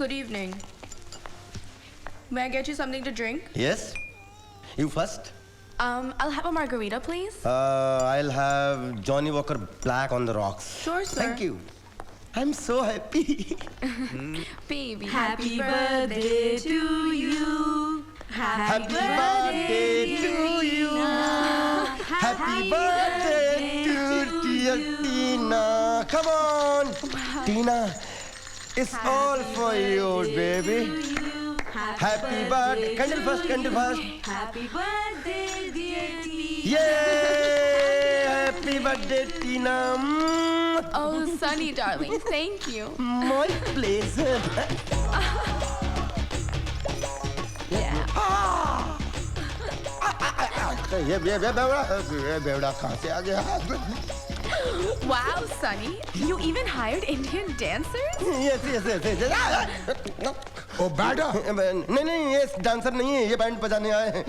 Good evening. May I get you something to drink? Yes. You first. I'll have a margarita, please. I'll have Johnny Walker Black on the rocks. Sure, sir. Thank you. I'm so happy. Baby. Happy birthday to you. Happy birthday to you. Happy birthday to dear Tina. Come on, Tina. It's all for you, baby. Happy birthday. Candle first, candle first. Happy birthday, dear Tina. Yay! Happy birthday, Tina. Oh, Sunny, darling. Thank you. My pleasure. ये बेवड़ा कहाँ से आ गया? Wow, Sunny. You even hired Indian dancers? Yes. ओ बैठा। नहीं ये dancer नहीं है, ये बैंड बजाने आए हैं।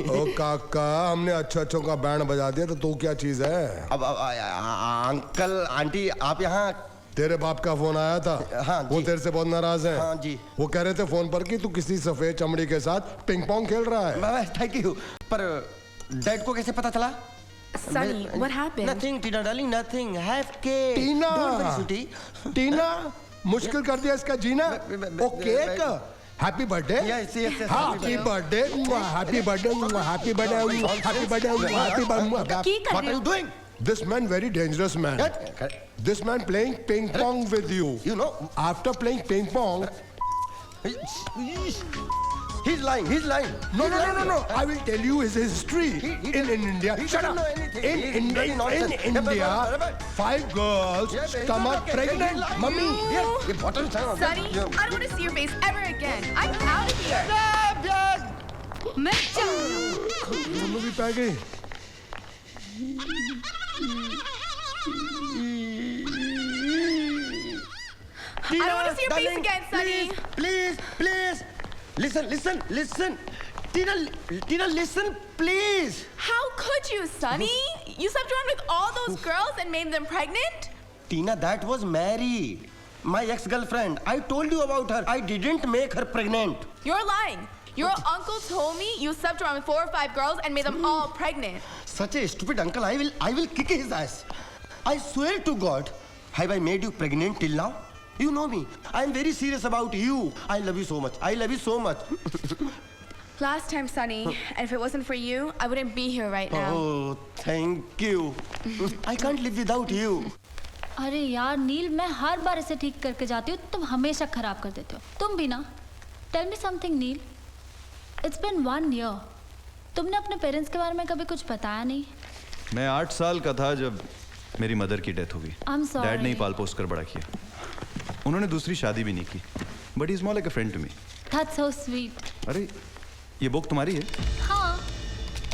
ओ काका, हमने अच्छों का बैंड बजा दिया तो तू क्या चीज है? अब अंकल आंटी आप यहाँ? तेरे बाप का फोन आया था। हाँ वो जी। तेरे से बहुत नाराज है। हाँ जी। वो कह रहे थे फोन पर कि तू किसी सफेद चमड़ी के साथ पिंग पोंग खेल रहा है। Thank you. पर डैड को कैसे पता चला? Sunny, what happened? Nothing, Tina darling, nothing. Have cake. Tina, Don't worry, sweetie. टीना, मुश्किल कर दिया इसका जीना। O cake, happy birthday. Yes. Happy birthday, happy birthday, happy birthday, happy birthday, happy birthday. की कर What रहे are हो? you doing? This man very dangerous man. This man playing ping pong with you. You know. After playing ping pong. He's lying. No. I will tell you his history. In India. Shut up. In India, 5 girls come out pregnant. Mummy. Sunny, I don't want to see your face ever again. I'm out of here. मैं चल रहा हूँ। दोनों भी पै गई। I don't want to see your face again, Sunny. Please. Listen. Tina, listen, please. How could you, Sunny? You slept around with all those girls and made them pregnant? Tina, that was Mary, my ex-girlfriend. I told you about her. I didn't make her pregnant. You're lying. Your uncle told me you slept around with 4 or 5 girls and made them all pregnant. Such a stupid uncle. I will kick his ass. I swear to God. Have I made you pregnant till now? You know me. I am very serious about you. I love you so much. Last time, Sunny, and if it wasn't for you, I wouldn't be here right now. Oh, thank you. I can't live without you. अरे यार नील, मैं हर बार इसे ठीक करके जाती हूँ, तुम हमेशा खराब कर देते हो। तुम भी ना। Tell me something, nil. It's been 1 year. तुमने अपने पेरेंट्स के बारे में कभी कुछ बताया नहीं? मैं 8 साल का था जब मेरी मदर की डेथ हो गई। I'm sorry. डैड ने ही पाल पोस कर बड़ा किया। उन्होंने दूसरी शादी भी नहीं की। But he's more like a friend to me. That's so sweet. अरे ये बुक तुम्हारी है? हाँ।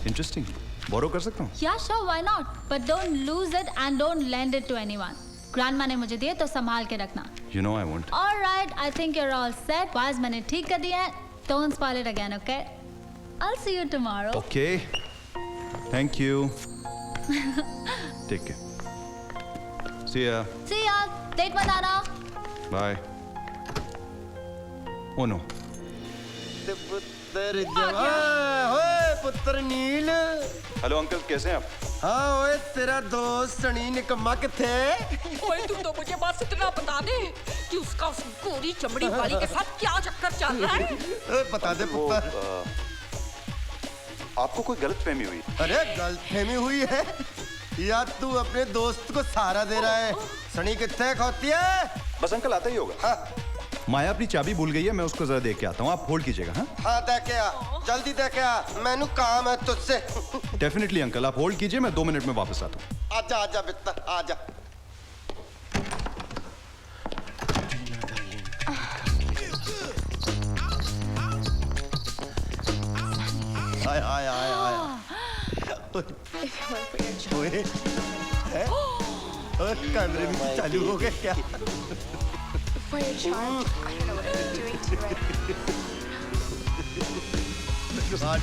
Interesting. बोरो कर सकता हूँ? Yeah, sure, why not? But don't lose it and don't lend it to anyone. Grandma ने मुझे दिए तो संभाल के रखना। You know I won't. All right, I think you're all set. Was मैंने ठीक कर दिया है। Don't spoil it again, okay? I'll see you tomorrow. Okay. Thank you. Take care. See ya. See ya. Date मत आना। Bye. Oh no. पुत्र जवान, ओए पुत्र नील। हेलो अंकल, कैसे हैं आप? हाँ ओए, तेरा दोस्त सनी निकम्मा किथे? ओए तू तो मुझे बस इतना बता दे कि उसका उस गोरी चमड़ी वाली के साथ क्या चक्कर चल रहा है? बता दे पुत्र। आपको कोई गलतफहमी हुई? अरे गलतफहमी हुई है या तू अपने दोस्त को सहारा दे रहा है? सनी किथे खोती है? बस अंकल आता ही होगा। हाँ। माया अपनी चाबी भूल गई है, मैं उसको जरा देख के आता हूँ, आप होल्ड कीजिएगा। हाँ हाँ देख के आ, जल्दी देख के आ, मैनू काम है तुझसे। डेफिनेटली अंकल, आप होल्ड कीजिए, मैं 2 मिनट में वापस आता हूँ। आजा बित्ता, आजा। आया। ओए, कैमरे भी चालू हो गए क्या? For your charm, I don't know what I'm doing to you right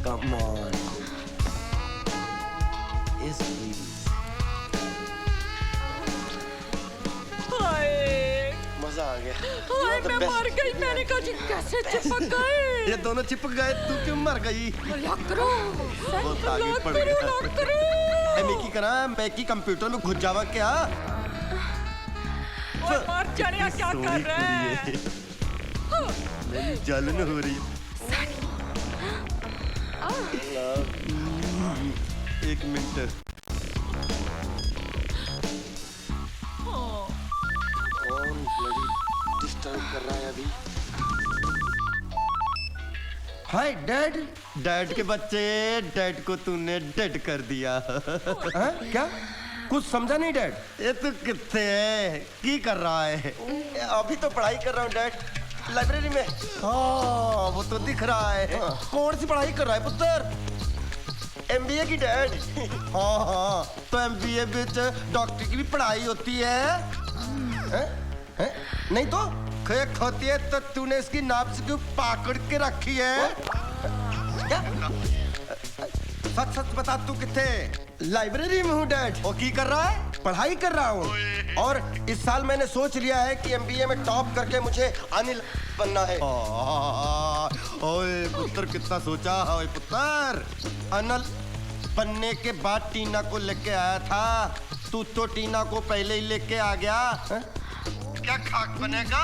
Come on. Yes, please. हाय मैं मर गई, मैंने कहा जी कैसे चिपक गए। ये दोनों चिपक गए, तू क्यों मर गई? लॉक करो, बहुत आगे लॉक पड़ करो, गया। लॉक करो। मैं करा, मैं की कंप्यूटर में घुस जावा क्या? ओए मर जाने क्या कर रहे हैं? मेरी जलन हो रही है। एक मिनट। कौन डिस्टर्ब कर रहा है अभी? Hi dad. डैड के बच्चे, डैड को तूने डेड कर दिया। हाँ? क्या? कुछ समझा नहीं डैड? ये तू कितने है? की कर रहा है? अभी तो पढ़ाई कर रहा हूँ डैड, लाइब्रेरी में। हाँ वो तो दिख रहा है। कौन सी पढ़ाई कर रहा है पुत्र? MBA की डैड। हाँ हाँ, तो MBA विच डॉक्टर की भी पढ़ाई होती है? हैं? नहीं तो खेक होती है तो तूने इसकी नाप से क्यों पाकड़ के रखी है? क्या? सच सच बता, तू किथे? लाइब्रेरी में हूँ डैड। और की कर रहा है? पढ़ाई कर रहा हूँ। और इस साल मैंने सोच लिया है कि MBA में टॉप करके मुझे अनिल बनना है। ओए पुत्र कितना सोचा है? ओए पुत्र, अनिल बनने के बाद टीना को लेके आया था, तू तो टीना को पहले ही लेके आ गया। है? क्या खाक बनेगा?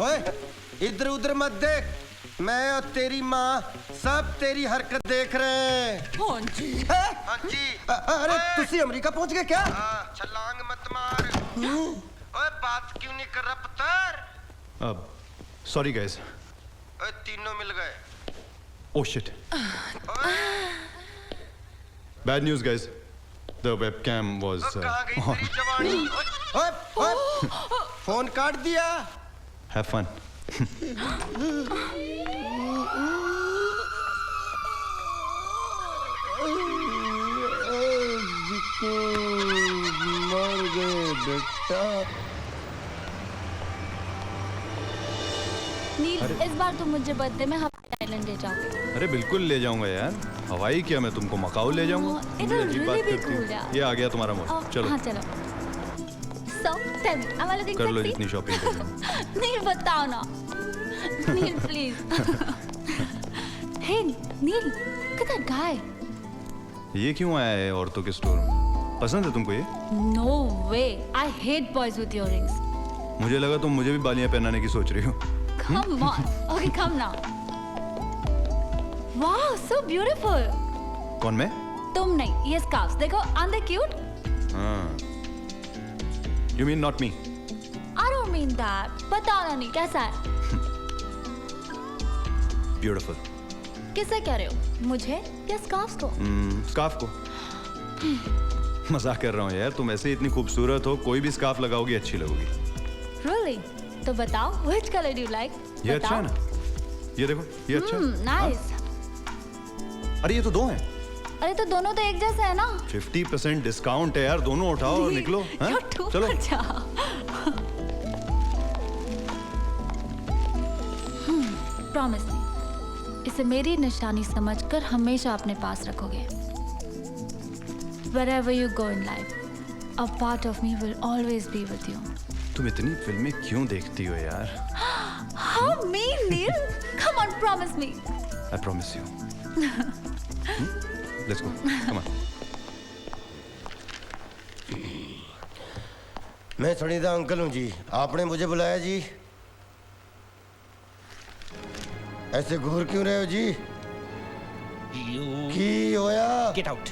ओए इधर उधर मत देख, मैं और तेरी माँ सब तेरी हरकत देख रहे हैं। हाँ जी। हाँ जी। अरे तुसी अमेरिका पहुंच गए क्या? छलांग मत मार। ओए बात क्यों नहीं कर रहा पुत्र? अब सॉरी गाइस। ओए तीनों मिल गए। Oh shit. Bad news guys, the webcam was कहाँ गई तेरी जवानी? ओए ओए फोन काट दिया। Have fun. मर गए बेटा। नील, इस बार तुम मुझे बर्थडे में हवाई आइलैंड ले जाओगे। अरे बिल्कुल ले जाऊंगा यार। हवाई क्या, मैं तुमको मकाऊ ले जाऊंगा। It बड़ी will अजीब really बात be करती हो। cool, यार। ये आ गया तुम्हारा मूड। चलो हाँ चलो। So, tell me, am I looking कर लो sexy? जितनी शॉपिंग करनी। नील बताओ ना। Neel please. Hey Neel, look at that guy. ये क्यों आया है औरतों के स्टोर में? पसंद है तुमको ये? No way. I hate boys with earrings. मुझे लगा तुम मुझे भी बालियां पहनाने की सोच रही हो। Come on. Okay, come now. Wow, so beautiful. कौन मैं? तुम नहीं, ये scarves देखो, aren't they cute? हाँ। You mean not me? I don't mean that. बताओ ना नील, कैसा है? Beautiful. किसे कह रहे हो? मुझे या scarves को? स्कार्फ को। मजाक कर रहा हूँ यार, तुम ऐसे इतनी खूबसूरत हो, कोई भी स्कार्फ लगाओगी अच्छी लगोगी। Really? तो बताओ, which color do you like? ये अच्छा है ना? ये देखो, ये अच्छा है। Nice. अरे ये तो दो हैं। अरे तो दोनों तो एक जैसे है ना? 50% डिस्काउंट है यार, दोनों उठाओ और निकलो। हाँ? You're too चलो। much. Promise me. इसे मेरी निशानी समझकर हमेशा अपने पास रखोगे। Wherever you go in life, a part of me will always be with you. तुम इतनी फिल्में क्यों देखती हो यार? How mean, Neil? Come on, promise me. I promise you. Let's go. Come on. मैं सनीदा अंकल हूँ जी, आपने मुझे बुलाया जी। ऐसे घूर क्यों रहे हो जी? की होया? Get out!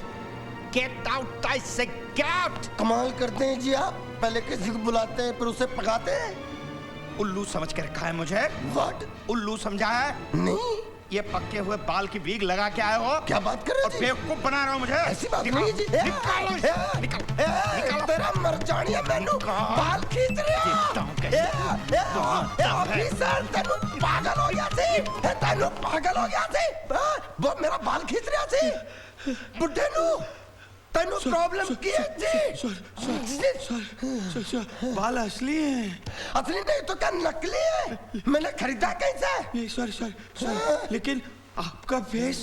Get out! I say get out! कमाल करते हैं जी आप, पहले किसी को बुलाते हैं फिर उसे पकाते हैं। उल्लू समझ के रखा है मुझे? What? उल्लू समझा है? नहीं, ये पक्के हुए बाल की वीग लगा के आए हो? क्या बात कर रहे और हो जी? बेवकूफ बना रहे हो मुझे? ऐसी बात नहीं है जी। निकालो इसे, निकालो। तेरा मर जानी है, मैनू बाल खींच रहे हो। ऑफिसर तेनू पागल हो गया सी, तेनू पागल हो गया सी। वो मेरा बाल खींच रहा सी, बुड्ढे नू तेनू प्रॉब्लम की है जी? बाल असली है। असली नहीं तो क्या नकली है? मैंने खरीदा कहीं से? ये सॉरी लेकिन आपका फेस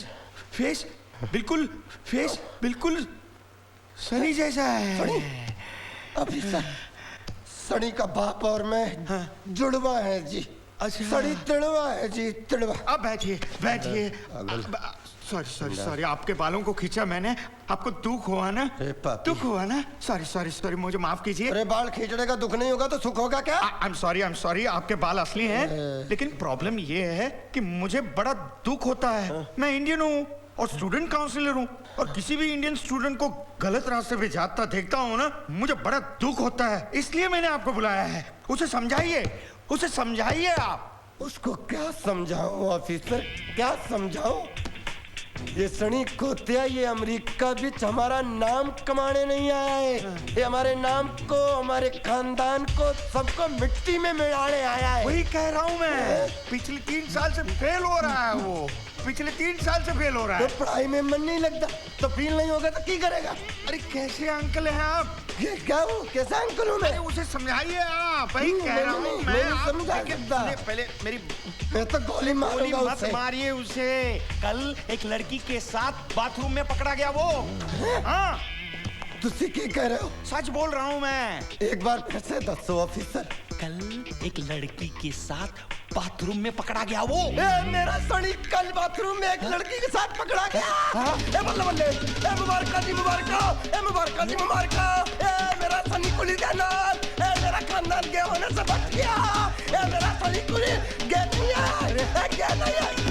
बिल्कुल सनी जैसा है। ऑफिसर सड़ी का बाप और मैं जुड़वा है जी। अच्छा। सड़ी तिड़वा है जी, तिड़वा। अब बैठिए बैठिए। सॉरी सॉरी सॉरी, आपके बालों को खींचा मैंने, आपको दुख हुआ ना? अरे पापी। दुख हुआ ना? सॉरी सॉरी सॉरी, मुझे माफ कीजिए। अरे बाल खींचने का दुख नहीं होगा तो सुख होगा क्या? आई एम सॉरी, आपके बाल असली हैं, लेकिन प्रॉब्लम ये है कि मुझे बड़ा दुख होता है। मैं इंडियन हूँ और स्टूडेंट काउंसिलर हूँ, और किसी भी इंडियन स्टूडेंट को गलत रास्ते पे जाता देखता हूँ ना, मुझे बड़ा दुख होता है। इसलिए मैंने आपको बुलाया है। उसे समझाइए आप। उसको क्या समझाऊं ऑफिसर, क्या समझाऊं? ये सनी कुत्ता ये अमेरिका बीच हमारा नाम कमाने नहीं आया है। ये हमारे नाम को, हमारे खानदान को, सबको मिट्टी में मिलाने आया है। वही कह रहा हूँ मैं, पिछले 3 साल से फेल हो रहा है वो, पिछले 3 साल से फेल हो रहा है। तो पढ़ाई में मन नहीं लगता तो फील नहीं होगा तो क्या करेगा? अरे कैसे अंकल हैं आप? ये क्या हूँ, कैसा अंकल हूँ मैं? उसे समझाइए आप। वही कह रहा हूँ मैं नहीं आप समझा लेकिन सकता। सुनिए, पहले मेरी मैं तो गोली गोली मारूंगा मत उसे। मारिए उसे। कल एक लड़की के साथ बाथरूम में पकड़ा गया वो। हाँ, तुसी क्या कह रहे हो? सच बोल रहा हूँ मैं। एक बार फिर से दसो ऑफिसर। कल एक लड़की के साथ बाथरूम में पकड़ा गया वो। मेरा सनी कल बाथरूम में एक लड़की के साथ पकड़ा गया। ए बल्ले बल्ले, ए मुबारका जी मुबारका, ए मुबारका जी मुबारका। ए मेरा सनी कुली का नाम, ए मेरा खानदान गया होने से बच गया। ए मेरा सनी कुली गया नहीं है, गया नहीं है।